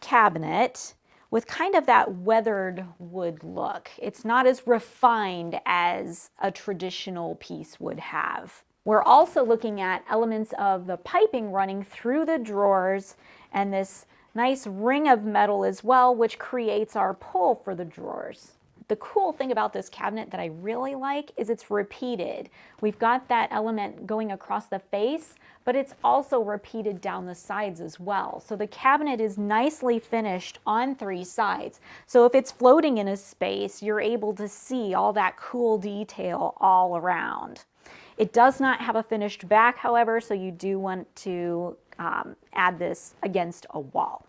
cabinet with kind of that weathered wood look. It's not as refined as a traditional piece would have. We're also looking at elements of the piping running through the drawers and this nice ring of metal as well, which creates our pull for the drawers. The cool thing about this cabinet that I really like is it's repeated. We've got that element going across the face, but it's also repeated down the sides as well. So the cabinet is nicely finished on 3 sides. So if it's floating in a space, you're able to see all that cool detail all around. It does not have a finished back, however, so you do want to add this against a wall.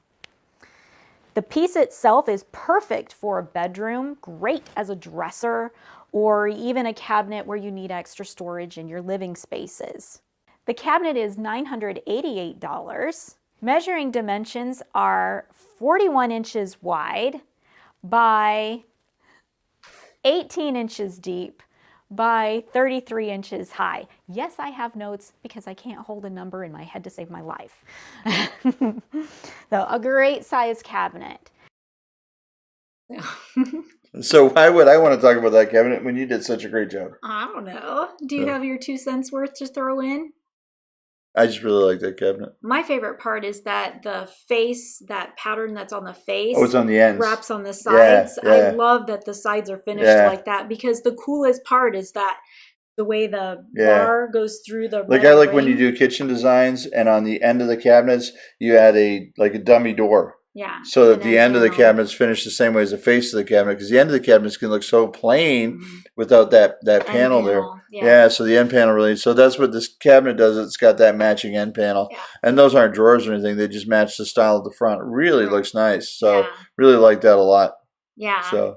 The piece itself is perfect for a bedroom, great as a dresser, or even a cabinet where you need extra storage in your living spaces. The cabinet is $988. Measuring dimensions are 41 inches wide by 18 inches deep by 33 inches high. Yes, I have notes because I can't hold a number in my head to save my life. So a great size cabinet. So why would I want to talk about that cabinet when you did such a great job? I don't know. Do you have your 2 cents worth to throw in? I just really like that cabinet. My favorite part is that the face, that pattern that's on the face, it's on the ends. wraps on the sides. Yeah. I love that the sides are finished like that, because the coolest part is that the way the bar goes through the I like when you do kitchen designs, and on the end of the cabinets you add a dummy door. Yeah. So that the end of the cabinet's finished the same way as the face of the cabinet, because the end of the cabinets can look so plain without that panel there. Yeah. So the end panel really. So that's what this cabinet does. It's got that matching end panel, and those aren't drawers or anything. They just match the style of the front. Really looks nice. So really like that a lot. Yeah. So.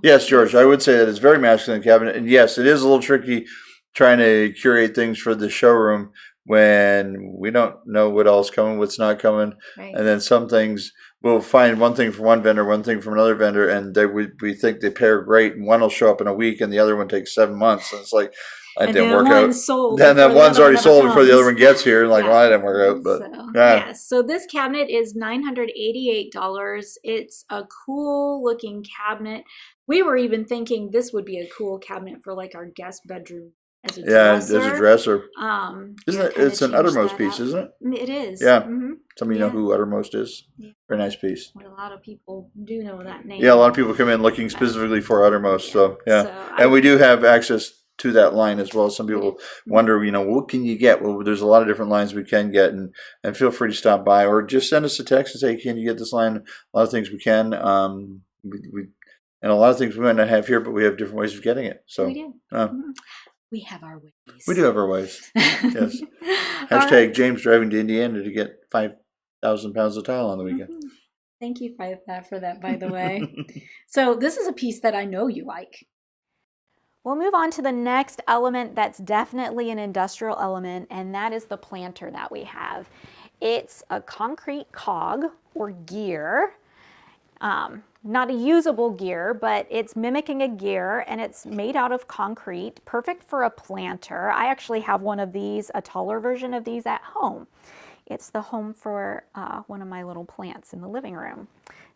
Yes, George, I would say that it's very masculine cabinet, and yes, it is a little tricky trying to curate things for the showroom when we don't know what else coming, what's not coming, and then some things we'll find one thing from one vendor, one thing from another vendor, and we think they pair great, and one will show up in a week, and the other one takes 7 months, and it's like that didn't work out. Then that one's already sold before the other one gets here, and like, well, that didn't work out. But so this cabinet is $988. It's a cool looking cabinet. We were even thinking this would be a cool cabinet for like our guest bedroom as a dresser. As a dresser. Isn't it? It's an Uttermost piece, isn't it? It is. Yeah. Some of you know who Uttermost is. Very nice piece. Well, a lot of people do know that name. Yeah, a lot of people come in looking specifically for Uttermost. So and we do have access to that line as well. Some people wonder, what can you get? Well, there's a lot of different lines we can get, and feel free to stop by or just send us a text and say, can you get this line? A lot of things we can. And a lot of things we might not have here, but we have different ways of getting it. So we do. We have our ways. We do have our ways. Yes. Hashtag James driving to Indiana to get 5,000 pounds of tile on the weekend. Thank you for that, by the way. So this is a piece that I know you like. We'll move on to the next element that's definitely an industrial element, and that is the planter that we have. It's a concrete cog or gear. Not a usable gear, but it's mimicking a gear, and it's made out of concrete, perfect for a planter. I actually have one of these, a taller version of these at home. It's the home for one of my little plants in the living room,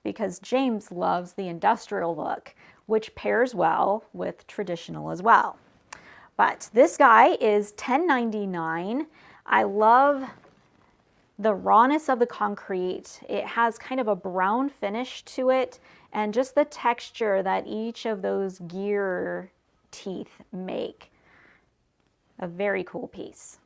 because James loves the industrial look, which pairs well with traditional as well. But this guy is $10.99. I love the rawness of the concrete. It has kind of a brown finish to it, and just the texture that each of those gear teeth make. A very cool piece.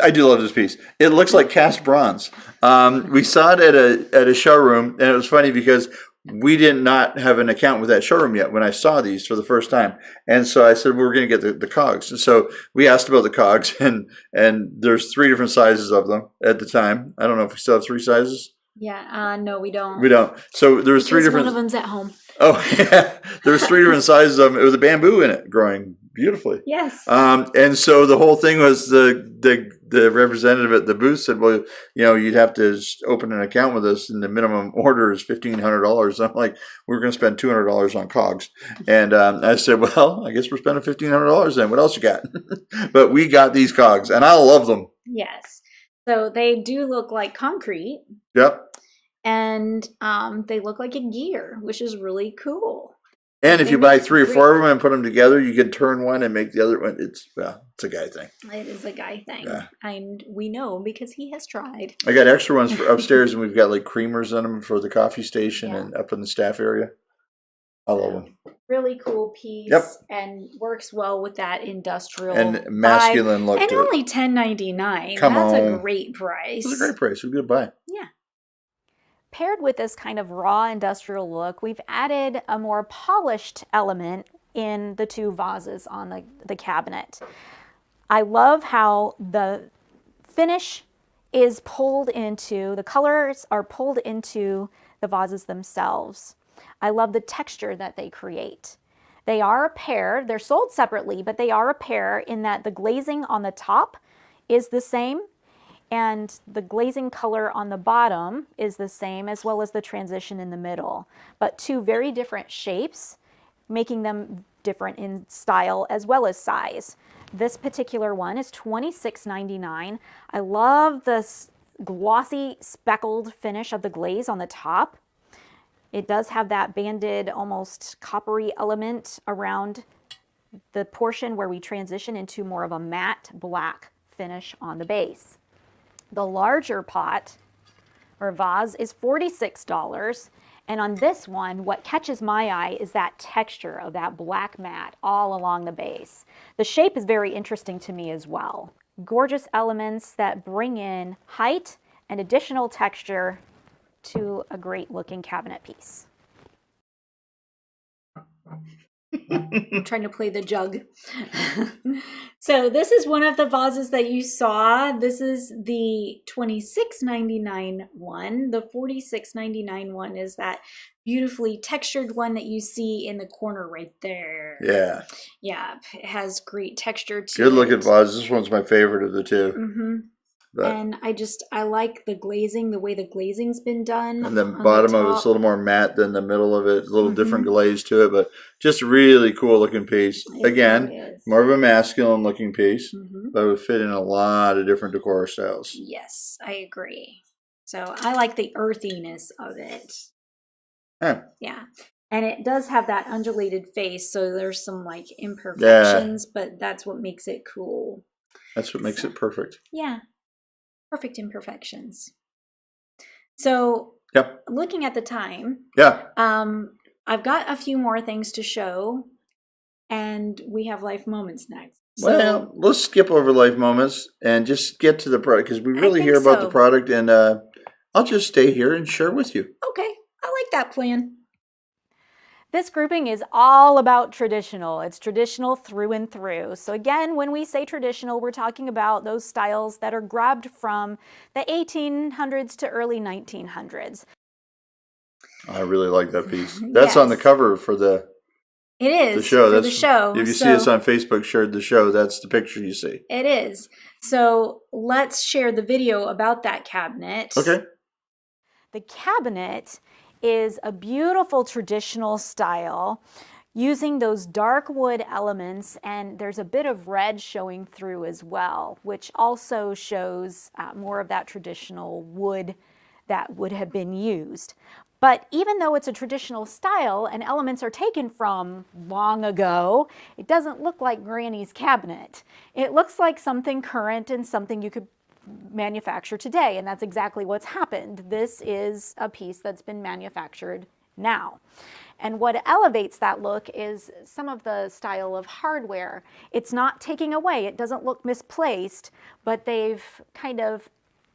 I do love this piece. It looks like cast bronze. We saw it at a showroom, and it was funny because we did not have an account with that showroom yet when I saw these for the first time. And so I said, we're going to get the cogs. And so we asked about the cogs, and there's 3 different sizes of them at the time. I don't know if we still have 3 sizes. Yeah, no, we don't. We don't. So there's 3 different. One of them's at home. Oh, yeah. There's 3 different sizes of them. It was a bamboo in it growing beautifully. Yes. And so the whole thing was the representative at the booth said, well, you'd have to open an account with us, and the minimum order is $1,500. I'm like, we're going to spend $200 on cogs. And I said, well, I guess we're spending $1,500 then. What else you got? But we got these cogs, and I love them. Yes. So they do look like concrete. Yep. And they look like a gear, which is really cool. And if you buy 3 or 4 of them and put them together, you can turn one and make the other one. It's a guy thing. It is a guy thing. Yeah. And we know because he has tried. I got extra ones for upstairs, and we've got like creamers in them for the coffee station and up in the staff area. I love them. Really cool piece. Yep. And works well with that industrial and masculine look. And only $10.99. Come on. That's a great price. It's a great price. We're good buy. Yeah. Paired with this kind of raw industrial look, we've added a more polished element in the 2 vases on the cabinet. I love how the finish is pulled into, the colors are pulled into the vases themselves. I love the texture that they create. They are a pair. They're sold separately, but they are a pair in that the glazing on the top is the same, and the glazing color on the bottom is the same, as well as the transition in the middle. But 2 very different shapes, making them different in style as well as size. This particular one is $26.99. I love this glossy speckled finish of the glaze on the top. It does have that banded, almost coppery element around the portion where we transition into more of a matte black finish on the base. The larger pot or vase is $46. And on this one, what catches my eye is that texture of that black matte all along the base. The shape is very interesting to me as well. Gorgeous elements that bring in height and additional texture to a great looking cabinet piece. I'm trying to play the jug. So this is one of the vases that you saw. This is the $26.99 one. The $46.99 one is that beautifully textured one that you see in the corner right there. Yeah. Yeah, it has great texture to Good it. looking vase. This one's my favorite of the two. Mm-hmm. And I like the glazing, the way the glazing's been done. And the bottom of it's a little more matte than the middle of it. A little different glaze to it, but just a really cool looking piece. Again, really more of a masculine looking piece, but it would fit in a lot of different decor styles. Yes, I agree. So I like the earthiness of it. Yeah. And it does have that undulated face, so there's some like imperfections, but that's what makes it cool. That's what makes it perfect. Yeah. Perfect imperfections. So, looking at the time, I've got a few more things to show, and we have life moments next. So, well, let's skip over life moments and just get to the product because we really hear about the product, and I'll just stay here and share with you. Okay, I like that plan. This grouping is all about traditional. It's traditional through and through. So again, when we say traditional, we're talking about those styles that are grabbed from the 1800s to early 1900s. I really like that piece. That's on the cover for the show. For the show. If you see us on Facebook, shared the show, that's the picture you see. It is. So let's share the video about that cabinet. Okay. The cabinet is a beautiful traditional style using those dark wood elements, and there's a bit of red showing through as well, which also shows more of that traditional wood that would have been used. But even though it's a traditional style and elements are taken from long ago, it doesn't look like Granny's cabinet. It looks like something current and something you could manufacture today, and that's exactly what's happened. This is a piece that's been manufactured now. And what elevates that look is some of the style of hardware. It's not taking away, it doesn't look misplaced, but they've kind of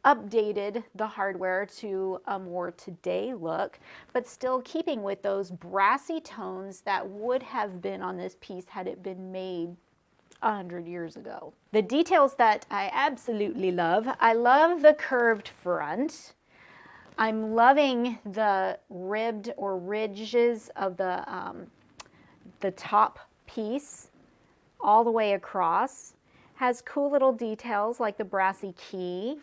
updated the hardware to a more today look, but still keeping with those brassy tones that would have been on this piece had it been made 100 years ago. The details that I absolutely love, I love the curved front. I'm loving the ribbed or ridges of the top piece all the way across. Has cool little details like the brassy key.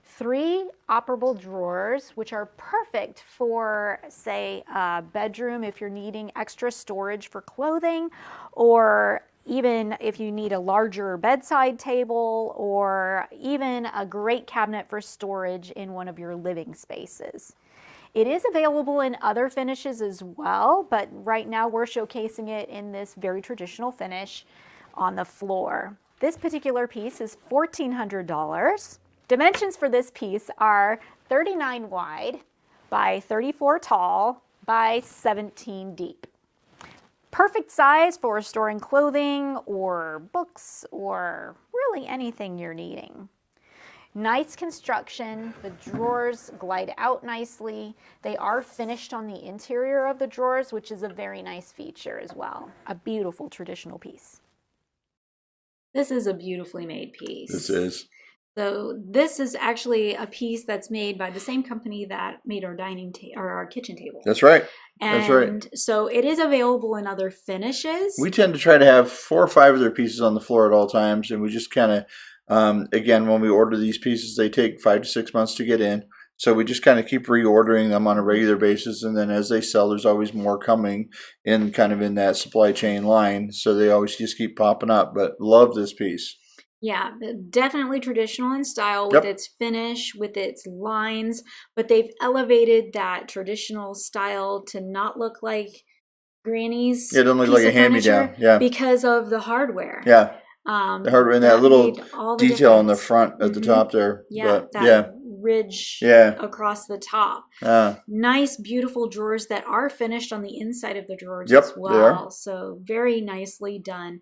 3 operable drawers, which are perfect for, say, a bedroom if you're needing extra storage for clothing, or even if you need a larger bedside table, or even a great cabinet for storage in one of your living spaces. It is available in other finishes as well, but right now we're showcasing it in this very traditional finish on the floor. This particular piece is $1,400. Dimensions for this piece are 39 wide by 34 tall by 17 deep. Perfect size for storing clothing or books or really anything you're needing. Nice construction, the drawers glide out nicely. They are finished on the interior of the drawers, which is a very nice feature as well. A beautiful traditional piece. This is a beautifully made piece. This is. So this is actually a piece that's made by the same company that made our our kitchen table. That's right. And that's right. So it is available in other finishes. We tend to try to have 4 or 5 of their pieces on the floor at all times, and we just kind of, again, when we order these pieces, they take 5 to 6 months to get in. So we just kind of keep reordering them on a regular basis, and then as they sell, there's always more coming in kind of in that supply chain line. So they always just keep popping up, but love this piece. Yeah, definitely traditional in style with its finish, with its lines, but they've elevated that traditional style to not look like granny's Yeah, it doesn't look piece like a of hand-me-down. furniture Yeah. because of the hardware. Yeah. The hardware and that little made all the detail on the difference. front at the top there. Yeah, But, that ridge Yeah. across the top. Ah. Nice, beautiful drawers that are finished on the inside of the drawers Yep, as they are. well. So very nicely done.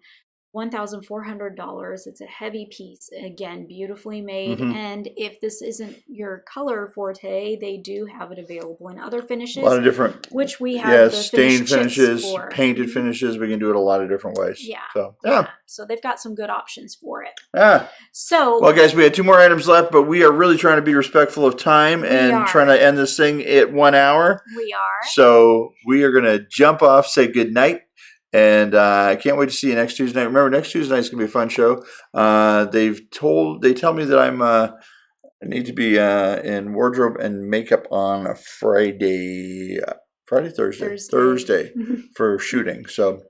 $1,400. It's a heavy piece. Again, beautifully made. And if this isn't your color forte, they do have it available in other finishes. A lot of different, which we have the stained finished finishes, chips for. painted finishes. We can do it a lot of different ways. Yeah. So, yeah. So they've got some good options for it. Ah. So, well, guys, we had 2 more items left, but we are really trying to be respectful of time and trying to end this thing at 1 hour. We are. So we are going to jump off, say good night. And I can't wait to see you next Tuesday night. Remember, next Tuesday night is going to be a fun show. They tell me that I need to be in wardrobe and makeup on a Thursday for shooting. So,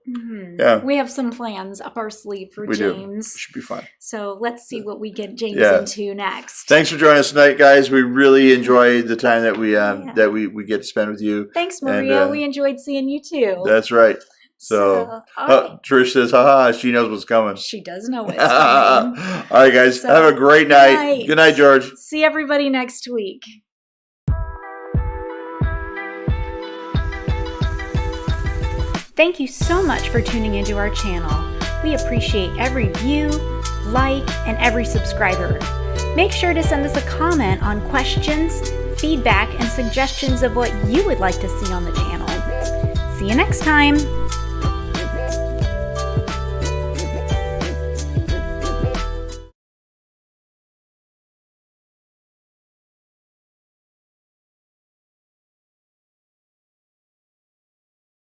yeah. We have some plans up our sleeve for James. It should be fun. So let's see what we get James into next. Thanks for joining us tonight, guys. We really enjoyed the time that we get to spend with you. Thanks, Maria. And, we enjoyed seeing you too. That's right. So Trish says, haha, she knows what's coming. She does know what's coming. All right, guys. So, have a great night. Good night, George. See everybody next week. Thank you so much for tuning into our channel. We appreciate every view, like, and every subscriber. Make sure to send us a comment on questions, feedback, and suggestions of what you would like to see on the channel. See you next time!